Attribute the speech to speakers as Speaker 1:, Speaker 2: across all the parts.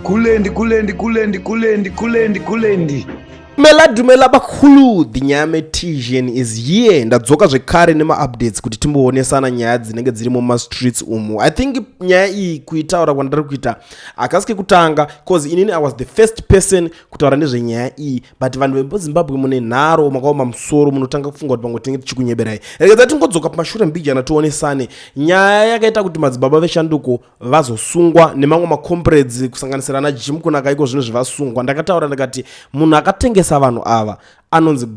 Speaker 1: kulendi.
Speaker 2: Dumela bakhulu, dinyame Tijan is here. Ndadzoka zvekare nema-updates kuti timboonesana nyaya dzinenge dziri muma-streets umu. I think nyaya iyi kuitaura kwandari kuita akasike kutanga cause inini I was the first person kutaura nezvenyaya iyi, but vanhu vemuZimbabwe mune nharo makaoma musoro munotanga kufunga kuti pamwe tinenge tichikunyeberai. Rekedza tingodzoka pamashure mbijana tionesane nyaya yakaita kuti Madzibaba Veshanduko vazosungwa nemamwe macomrades kusanganisira na Kunaka iko zvino zvivasungwa. Ndakataura ndakati munhu akatengesa vanhu ava anonzi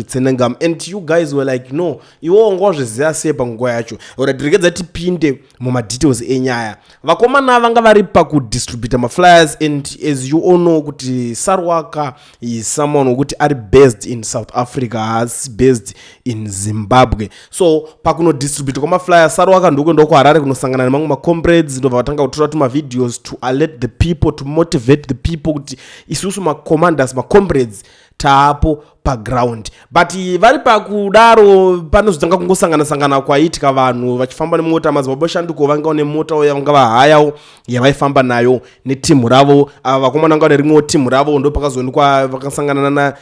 Speaker 2: Tsenengamu, and you guys were like no, iwo ngozviziva sei panguva yacho. Rekedza tipinde mumadetails enyaya. Vakomana vanga vari pakudistribute maflyers, and as you all know kuti Saruwaka is someone whokuti ari based in South Africa, has based in Zimbabwe. So pakunodistribute kwamaflyers Saruwaka ndoko kuHarare kunosangana nemamwe macomrades ndobva vatanga kutora tumavideos to alert the people, to motivate the people kuti isusu macommanders macomrades taapo paground. But vari pakudaro panozotanga kungosangana kwaitika vanhu vachifamba nemota. Madzibaba Veshanduko vanga nemota yavanga vahayawo yavaifamba nayo netimu ravo. Vakomana vanga nerimwe timu ravo ndo pakazoonekwa vakasangana na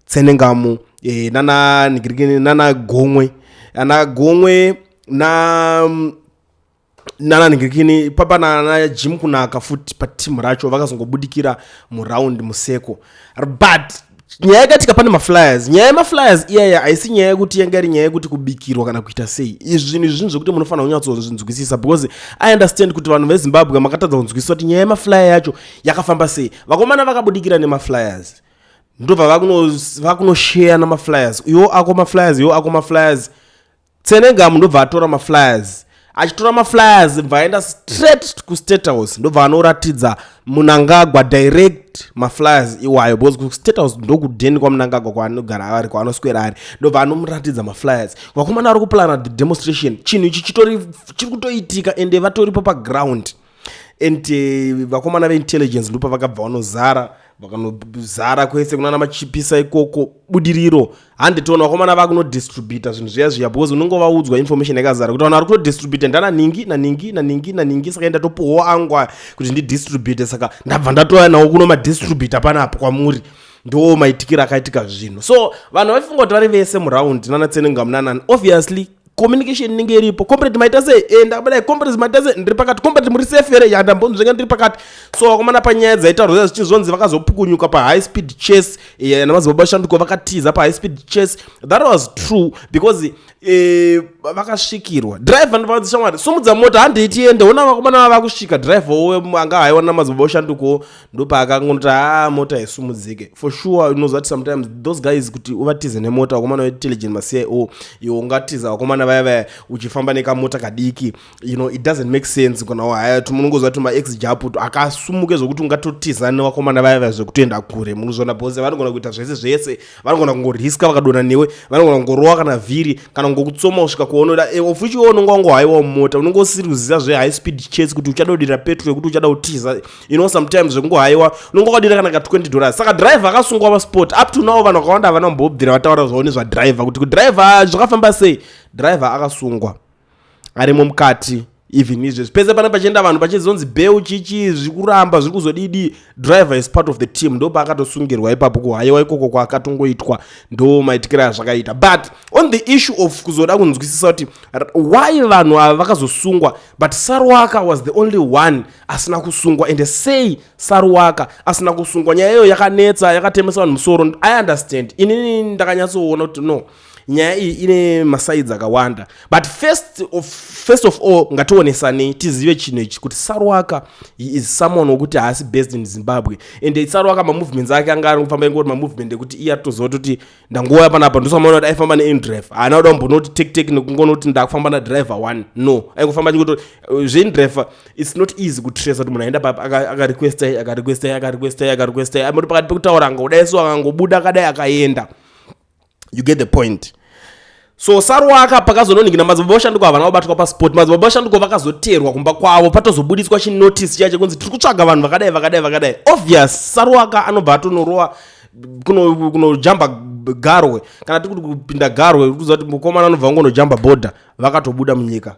Speaker 2: Tsenengamu nana Gomwe nana ningirikini papa na Kunaka futi patimu racho vakazongobudikira muraundi museko. But nyaya yakatika pane maflyers, nyaya yemaflyers iyaya haisi nyaya yekuti yanga iri nyaya yekuti kubikirwa kana kuita sei. Izvi zvinhu zvekuti munofanira kunyatsozvinzwisisa, because I understand kuti vanhu veZimbabwe makatadza kunzwisisa kuti nyaya yemaflyer yacho yakafamba sei. Vakomana vakabudikira nemaflyers ndobva vakunoshare namaflyers. Iwo ako maflyers Tsenengamu ndobva atora maflyers. Achitora maflyers vaenda straight kuState House ndobva anoratidza Munangagwa direct maflyers iwayo, because kuState House ndokudheni kwaMunangagwa kwaanogara ari kwaanoswera ari, ndobva anomuratidza maflyers. Vakomana vari kuplana the demonstration, chinhu ichi chiri kutoitika ende vatoripo paground, and vakomana veintelligence ndopa vakabva vakanozara kwese kunana machipisa ikoko budiriro. Handitoona vakomana vakunodistributa zvinhu zviya because unenge vaudzwa information yakazara kuti vanhu vari kutodistributa ndana ningi saka ndatopowo angwa kuti ndidistribute, saka ndabva ndatoya nawo kuno madistributa panapo kwamuri. Ndo maitikira akaitika zvinhu. So vanhu vaifunga kuti vari vese muraundi nana Tsenengamu nanani, obviously communication ninge iripo. Comrade maita sei? Ndakabadai comrades maita sei? Ndiri pakati. Comrade muri safe here? Ndambonzvenga ndiri pakati. So vakomana panyaya dzaitaurwa zvichizonzi vakazopukunyuka pa high speed chase naMadzibaba Veshanduko vakatiza pa high speed chase. That was true because vakasvikirwa. Driver ndovanzi shamwari sumudza mota handiiti ende. Ona vakomana vakusvika driver anga haiwa naMadzibaba Veshanduko ndopa akangonoti mota isumudzike. For sure you know that sometimes those guys kuti uvatize nemota vakomana intelligent ma-CIO iwo ungatiza vakomana vaya uchifamba nekamota kadiki, you know, it doesn't make sense. Kana haya tumunongoza tuma ex japu akasumuke zvokuti ungatotiza nevakomana vaya zvekutoenda kure. Munozona bose vanogona kuita zvese vanogona kungoriska vakadona newe, vanogona kungorowa kana vhiri kana ngokutsoma kusvika kuona ofuchiona ungango haiwa mota unongosiri kuziva zve high speed chase kuti uchadodira petrol kuti uchada kutiza, you know, sometimes zvekungo haiwa unongokadira kana ka $20. Saka driver akasungwa pa spot. Up to now vanhu vakawanda vanombobvira vataura zvaone zva driver kuti driver zvakafamba sei. Driver akasungwa arimo mukati even izvo pese pana pachienda vanhu pachizonzi beu chichi zvikuramba zviri kuzodidi. Driver is part of the team, ndo paakatosungirwa ipapo kuhaiwa ikoko kwakatongoitwa, ndo maitikira zvakaita. But on the issue of kuzoda kunzwisisa kuti why vanhu ava vakazosungwa but Saruwaka was the only one asina kusungwa, and say Saruwaka asina kusungwa nyaya iyo yakanetsa yakatemesa vanhu musoro. I understand, inini ndakanyatsoona kuti no, nyaya iyi ine masides akawanda, but first of all ngationesane tizive chinhu ichi kuti Saruwaka is someone wokuti haasi based in Zimbabwe, and Saruwaka ma-movements ake anga ari kufamba ingoti ma-movement ekuti iye atozova kuti ndangoya panapa ndosamaona kuti aifamba ne-indrive haana kuda kumbonoti tek nekungona kuti ndakufamba na-driver one. No, aikufamba chikuti zveindrive it's not easy kutrace kuti munhu aenda papa akarequesta amoti pakati pekutaura angodaiso akangobuda akadai akaenda. You get the point. So Saruwaka pakazononingira Madzibaba Veshanduko havana kubatwa pasport. Madzibaba Veshanduko vakazoterwa kumba kwavo patozobudiswa chinotice chacho kunzi tiri kutsvaga vanhu vakadai. Obvious Saruwaka anobva atonorowa kunojamba Garwe kana tiri kupinda Garwe kuziva kuti mukomana anobva ngonojamba border vakatobuda munyika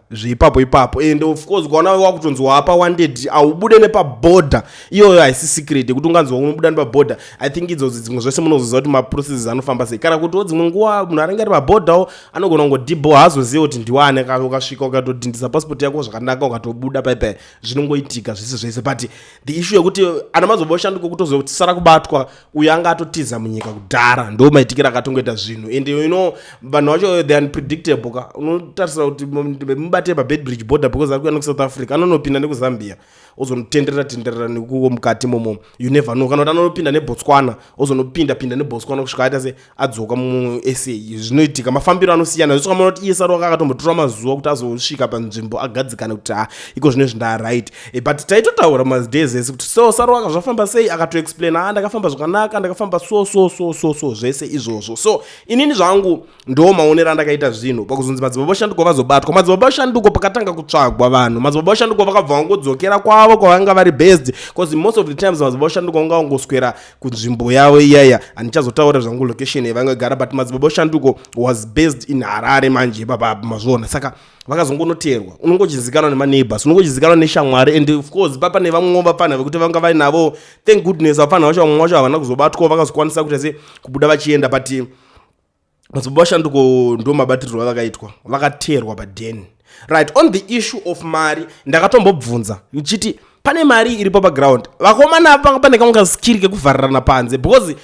Speaker 2: ipapo and of course kwaona wakutonzwa apa wanted aubude nepaborder iyoyo haisi secret kuti unganzwa unobuda nepaborder. I think idzodzi dzimwe zvese munoziva kuti maprocesses anofamba sei kana kuti dzimwe nguva munhu anenge ari paborder anogona kungodhibho haazoziva kuti ndiwane ukasvika ukatodhindisa passport yako zvakanaka ukatobuda paipai zvinongoitika zvese zvese. But the issue yekuti ana Madzibaba Veshanduko kutozosara kubatwa uyo anga atotiza munyika kudhara ndo maitikira akatongoita zvinhu and you know vanhu vacho they are unpredictable unotarisira kuti mubate paBedbridge border because ari kuenda kuSouth Africa anonopinda nekuzambia ozonotenderera nekuko mukati momo you never know kana kuti anonopinda neBotswana ozonopinda neBotswana kusvika aita se adzoka muSA zvinoitika mafambiro anosiyana zvisvika mona kuti iye Saruwaka akatombotora mazuva kuti azosvika panzvimbo agadzikana kuti iko zvino zvinda right but taitotaura madays ese kuti so Saruwaka zvafamba sei akatoexplain ndakafamba zvakanaka ndakafamba so zvese izvozvo. So inini zvangu ndo maonero andakaita zvinhu pakuzonzi Madzibaba Veshanduko vazobatwa. Madzibaba Veshanduko pakatanga kutsvagwa vanhu Madzibaba Veshanduko vakabva vangodzokera kwavo kwavanga vari based because most of the times Madzibaba Veshanduko vanga vangoswera kunzvimbo yavo iyaya handichazotaura zvangu location yavangagara but Madzibaba Veshanduko was based in Harare manje ipapa mazvona saka vakazongonoterwa unongochizikanwa nemaneighbors unongochizikanwa neshamwari and of course papa nevamwe vapana vekuti vanga vai navo thank goodness vapana vacho vamwe vacho havana kuzobatwa vakazokwanisa kuti ase kubuda vachienda but Madzibaba Veshanduko ndo mabatiriro avakaitwa vakaterwa padeni right. On the issue of mari ndakatombobvunza uchiti pane mari iripo paground vakomana pane kamwe kaskiri kekuvharirana panze because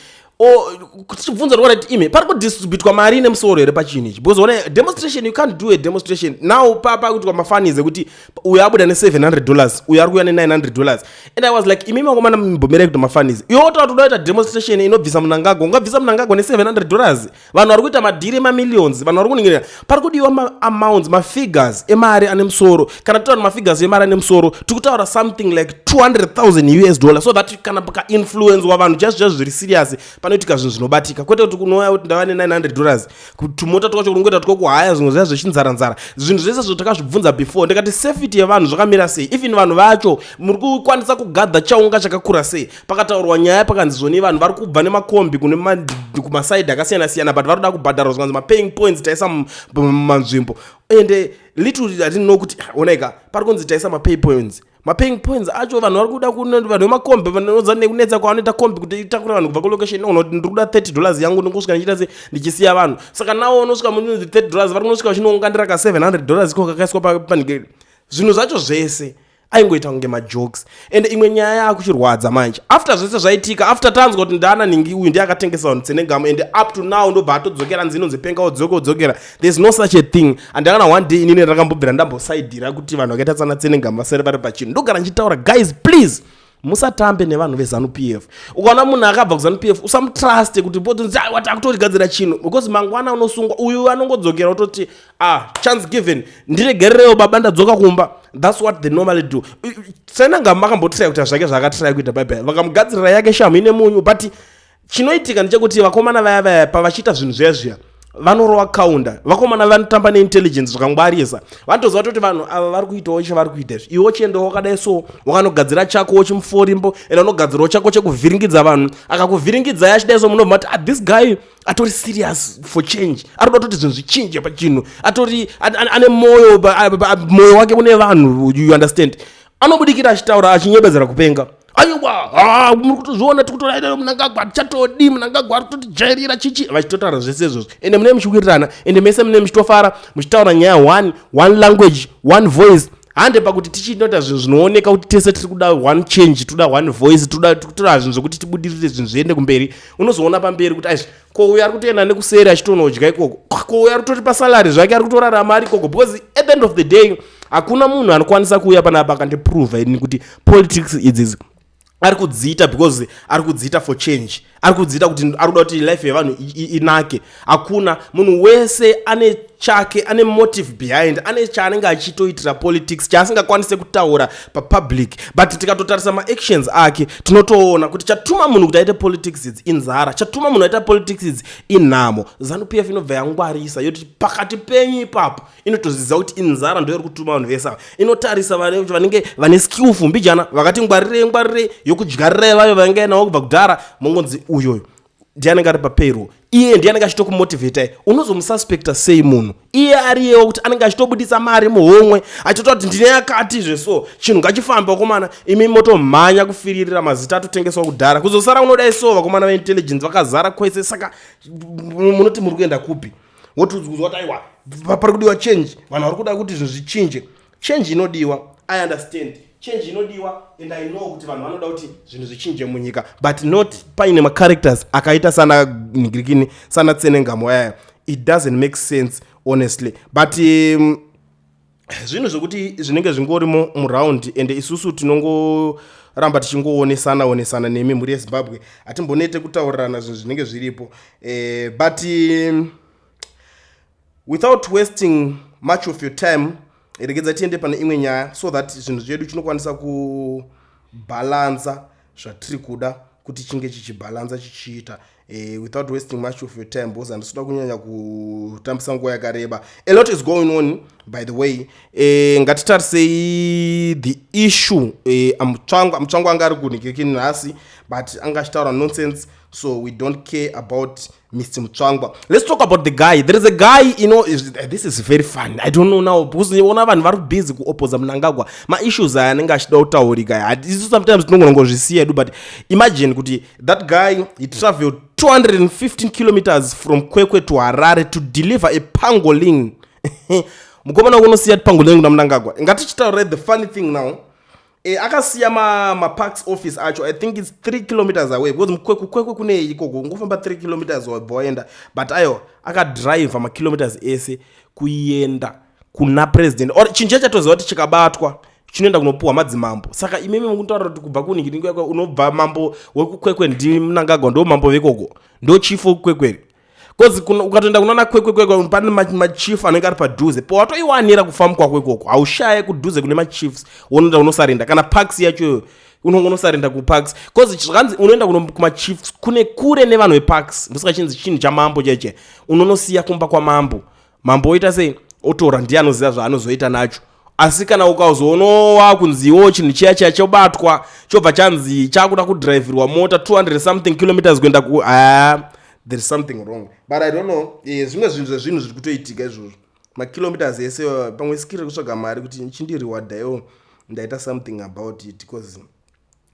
Speaker 2: kuchibvunza kuti ime pari kudistributwa mari nemusoro here pachini ichi because one demonstration you can't do a demonstration now papa kuti kwamafanize kuti uyo abuda ne$700 uyo ari kuya ne$900 and I was like imimi wakomana mbomere kuti mafanize yota kuti unoita demonstration inobvisa munangago ungabvisa munangago ne$700 vanhu vari kuita madhiri mamillions vanhu vari kuningirira pari kudiwa amounts mafigures emari ane musoro kana tutaura mafigures emari ane musoro tikutaura something like $200,000 so that kana paka influence wa vanhu just zviri serious panoitika zvinhu zvinobatika kwete kuti kunouya kuti ndava ne$900 kuti tumota twacho kunongota twokuhaya zvimwe zvaya zvechinzaranzara zvinhu zvese zvotakazvibvunza before ndikati safety yevanhu zvakamira sei even vanhu vacho muri kukwanisa kugadha chaunga chakakura sei pakataurwa nyaya pakanzi zvoni vanhu vari kubva nemakombi kumasaidi akasiyana siyana but vari kuda kubhadharwa zvikanzi mapaying points taisa mumanzvimbo and little I didn't know kuti onaika pari kunzi taisa mapaying points acho vanhu vari kuda vanhu vemakombi vanoza nekunetsa kwavanoita kombi kuti itakura vanhu kubva kulocation unoti ndiri kuda $30 yangu ndingosvika ndichita se ndichisiya vanhu saka nawo unosvika munonzi $30 vari kunosvika vachinoungandira ka$700 iko kakaiswa panikeri zvinhu zvacho zvese aingoita kunge majokes and imwe nyaya yakuchirwadza manje after zvese zvaitika after tanzwa kuti ndana ningi uyu ndiye akatengesa vanhu Tsenengamu and up to now ndobva atodzokera nzinonzi penga odzokera there's no such a thing andakana one day inini ndakambobvira ndambosaidhira kuti vanhu vakaita tsana Tsenengamu vasere vari pachino ndogara ndichitaura guys please musatambe nevanhu veZANU-PF ukaona munhu akabva kuZANU-PF usamutruste kuti potunzi wati akutorigadzira chino because mangwana unosungwa uyu anongodzokera utoti chance given ndiregererewo baba ndadzoka kumba that's what they normally do. Tsenengamu makambotiraya kuti zvake zvakatiraya kuita baibai vakamugadzirira yake shamu ine munyu but chinoitika ndechekuti vakomana vaya pavachiita zvinhu zviya vanorowa kaunda vakomana vanotamba neintelligence zvakangwarisa vanotoziva kuti vanhu ava vari kuitawo chavari kuita izvi iwo chiendawo wakadai so wakanogadzira chakowo chimuforimbo ena unogadzirawo chako chekuvhiringidza vanhu akakuvhiringidzai achidai so munobva kuti this guy atori serious for change ari kuda kuti zvinhu zvichinje pachinhu atori ane moyo wake une vanhu you understand anobudikira achitaura achinyebedzera kupenga aiwa muri kutozviona tikutoraita munangagwa tichatodi munangagwa ari kutotijairira chichi vachitotaura zvese izvozvo ende mune muchikwirirana ende mese mune muchitofara muchitaura nyaya one language one voice hande pakuti tichinoita zvinhu zvinooneka kuti tese tiri kuda one change toda one voice toda zvinhu zvokuti tibudirire zvinhu zviende kumberi unozoona pamberi kuti aizvi ko uyo ari kutoenda nekuseri achitoonodya ikoko ko uyo ari kutoripa salary zvake ari kutorarama ari ikoko because at the end of the day hakuna munhu anokwanisa kuuya panapa akandiprova ini kuti politics idzizi ari kudziita because ari kudziita for change ari kudziita kuti ari kuda kuti life yevanhu inake hakuna munhu wese ane chake ane motive behind ane chaanenge achitoitira politics chaasingakwanise kutaura papublic but tikatotarisa maactions ake tinotoona kuti chatuma munhu kuti aite politics idzi inzara chatuma munhu aita politics idzi inhamo ZANU-PF inobva yangwarisa yoti pakati penyu ipapo inotoziza kuti inzara ndo iri kutuma vanhu vese inotarisa vanenge vane skillful mbijana vakati ngwarire yokudyarira vayo vange nawo kubva kudhara mongonzi uyoyo ndianenge ari papayroll, iye ndianenge achitokumotivheta, unozomususpecta sei munhu iye ariyewo kuti anenge achitobudisa mari muhomwe achitotaura kuti ndine yakati zveso chinhu ngachifamba vakomana, imi motomhanya kufiririra mazita atotengeswa kudhara, kuzosara unodai so vakomana veintelligence vakazara kwese. Saka munoti muri kuenda kupi? Wotudzwa kuti aiwa pari kudiwa change, vanhu vari kuda kuti zvinhu zvichinje. Change inodiwa, I understand, change inodiwa, and I know kuti vanhu vanoda kuti zvinhu zvichinje munyika, but not paine macharacters akaita sana nigirikini sana Tsenengamu yaya. It doesn't make sense honestly, but zvinhu zvokuti zvinenge zvingorimo muraundi, and isusu tinongoramba tichingoonesana nemi muri yeZimbabwe, hatimbonete kutaurirana zvinhu zvinenge zviripo, but without wasting much of your time, regedza tiende pane imwe nyaya so that zvinhu zvedu chinokwanisa kubalansa zvatiri kuda kuti chinge chichibhalansa chichiita, without wasting much of your time, because handisida kunyanya kutambisa nguva yakareba. A lot is going on, by the way. Ngatitarisei the issue, amutsvangu anga ari kunhikirikini nhasi, but anga achitaura nonsense, so we don't care about Mr. Mutsvangwa. Let's talk about the guy. There is a guy, this is very fun. I don't know now, because una vanhu vari busy kuopposa Mnangagwa. Ma-issues aya anenge achida kutaurika. Isu sometimes tinongozvisiya edu, but imagine kuti that guy, he traveled 215 kilometers from Kwekwe to Harare to deliver a pangolin. Mukomana kunosiya pangolin kuna Mnangagwa. Ngatichitaura the funny thing now. Akasiya ma-parks office acho, I think it's 3 kilometers away, because Kwekwe kune ikoko ngofamba 3 kilometers waenda, but ayo akadrive ma-kilometers ese kuenda kuna president, or chinhu chatoziva kuti chikabatwa chinoenda kunopuwa madzimambo. Saka imimi mukuntaura kuti kubva kunhikiriki unobva mambo wekukwekwe ndi Mnangagwa ndo mambo vekoko, ndo chief wekukwekwe. Because ukatoenda kunoona Kwekwe pane machief anenge ari padhuze, po watoiwanira kufambwa kwekoko, haushaye kudhuze kune machiefs unoenda unosarenda, kana parks yacho unosarenda kuparks, because zvanzi unoenda kumachiefs kune kure nevanhu veparks, ndosaka chinzi chinhu chamambo cheche, unonosiya kumba kwamambo. Mambo oita sei? Otora ndiye anoziva zvaanozoita nacho. Asi kana ukazoonowa kunziwo chinhu chiya chobatwa chobva chanzi chakuda kudriverwa mota 200 something kilometers kuenda ku there is something wrong, but I don't know. Zvimwe zvinhu zviri kutoitika izvozvo, makilometers ese pamwe sikiri kutsvaga mari kuti chindiriwadhayo ndaita something about it, because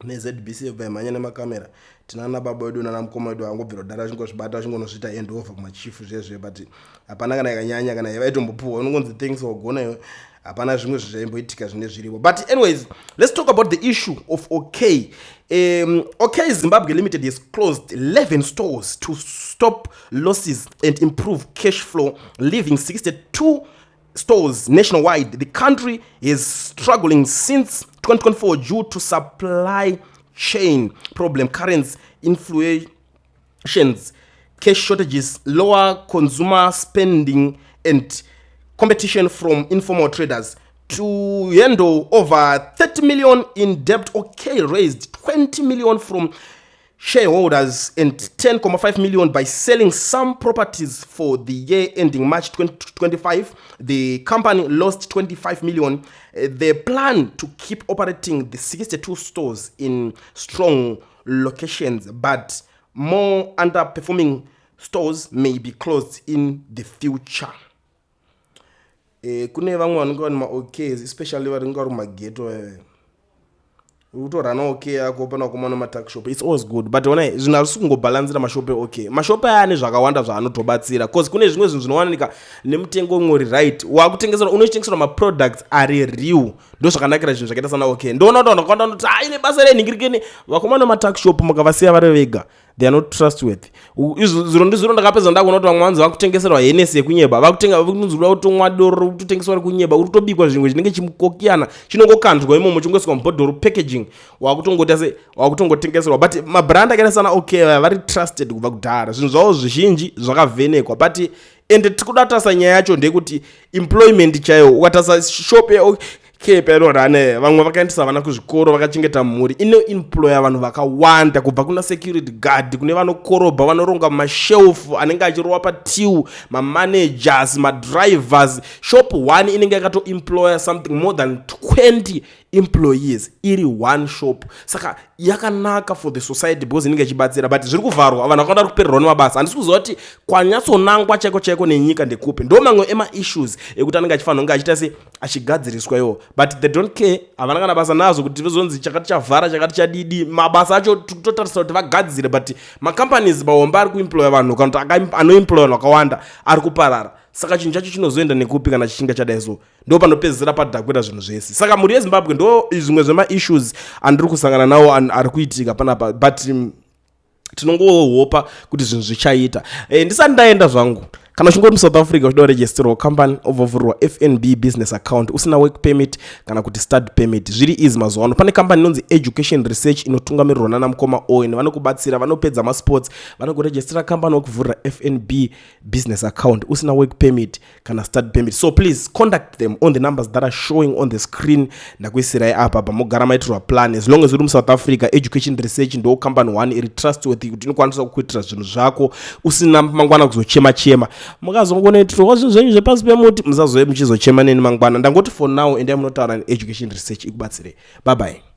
Speaker 2: neZBC vaimhanya nemakamera, tinana baba wedu nana mukoma wedu angobvira kudhara chingozvibata chingonozvita end over kumachifu zvezve, but hapana kana yakanyanya kana yavaitombopuwa unongonzi things wagona iwe, hapana zvimwe zvaimboitika zvine zviripo. But anyways, let's talk about the issue of OK. OK Zimbabwe Limited has closed 11 stores to stop losses and improve cash flow, leaving 62 stores nationwide. The country is struggling since 2024 due to supply chain problem, currency inflations, cash shortages, lower consumer spending, and competition from informal traders. To handle over 30 million in debt, OK raised 20 million from shareholders and 10.5 million by selling some properties for the year ending March 2025. The company lost 25 million. They plan to keep operating the 62 stores in strong locations, but more underperforming stores may be closed in the future. Kune vamwe vanenge vane ma-OKs, especially varinga vari mumageto, utorana OK yako pana kumana ma-tuck shop, it's always good, but ona zvinhu hazvisi kungobalanzira mashope OK. Mashope aya ane zvakawanda zvaanotobatsira, because kune zvimwe zvinhu zvinowanika nemutengo umwe right, wakutengeserwa unochitengeserwa ma-products ari real, ndo zvakanakira zvinhu zvakaita sana OK. Ndoona kuti vanhu vakawanda vanoti ine basa renhingirikeni, vakomana ma-tuck shop mukavasiya vari vega, they are not trustworthy. Zviro ndizviro ndakapedza ndakuona kuti vamwe vanzi vakutengeserwa henesi yekunyeba, vakutengeserwa kutomwa doro, kutotengeserwa rekunyeba, kutobikwa zvimwe zvinenge chimukokiyana chinongokandwa imomo chingoiswa mubhodhoro packaging, wakutongotengeserwa. But mabrand akaita sana OK vari trusted kubva kudhara, zvinhu zvavo zvizhinji zvakavhenekwa. But ende tikudatasa nyaya yacho ndekuti employment chayo, ukatasa shop kepenorane vamwe vakaendesa vana kuzvikoro vakachengeta mhuri, inoemploya vanhu vakawanda, kubva kuna security guard, kune vanokorobha vanoronga mashelfu anenge achirowa patiu, mamanagers, madrivers. Shop 1 inenge yakatoemploya something more than 20 employees iri one shop saka yakanaka for the society because inenge ichibatsira but zviri kuvharwa vanhu vakaenda kuperirwa nemabasa handisi kuziva kuti kwanyatsonangwa chaiko nenyika ndekupi ndo mamwe ema-issues ekuti anenge achifanira kunge achiita se achigadziriswa iwo but they don't care havana kana basa nazo kuti vezonzi chakati chavhara chakati chadidi mabasa acho totarisira kuti vagadzire but macompanies bahomba ari kuemploya vanhu kana kuti anoemploya vanhu vakawanda ari kuparara saka chinhu chacho chinozoenda nekupi kana chichinga chadai so ndo panopedzisira padhakwira zvinhu zvese saka mhuri yezimbabwe ndo zvimwe zvema-issues andiri kusangana nawo ari kuitika panapa but tinongohopa kuti zvinhu zvichaita ndisati ndaenda zvangu kana uchingori muSouth Africa uchida kuregisterwa company ovovhurwa FNB business account usina work permit kana kuti stud permit zviri easy mazuva ano pane company inonzi Education Research inotungamirirwa nana Mukoma Owen vanokubatsira vanopedza masports vanokuregistera company okuvhurira FNB business account usina work permit kana stud permit so please contact them on the numbers that are showing on the screen ndakuisirai apa pamogara maitirwa plan as long as uri muSouth Africa Education Research ndo company one iri trustworthy kuti inokwanisa kukuitira zvinhu zvako usina mangwana kuzochema mukazongonoitirwa zvinhu zvenyu zvepasi pemuti musazoe muchizochema neni mangwana ndangoti for now endai munotaura neEducation Research ikubatsire bye bye.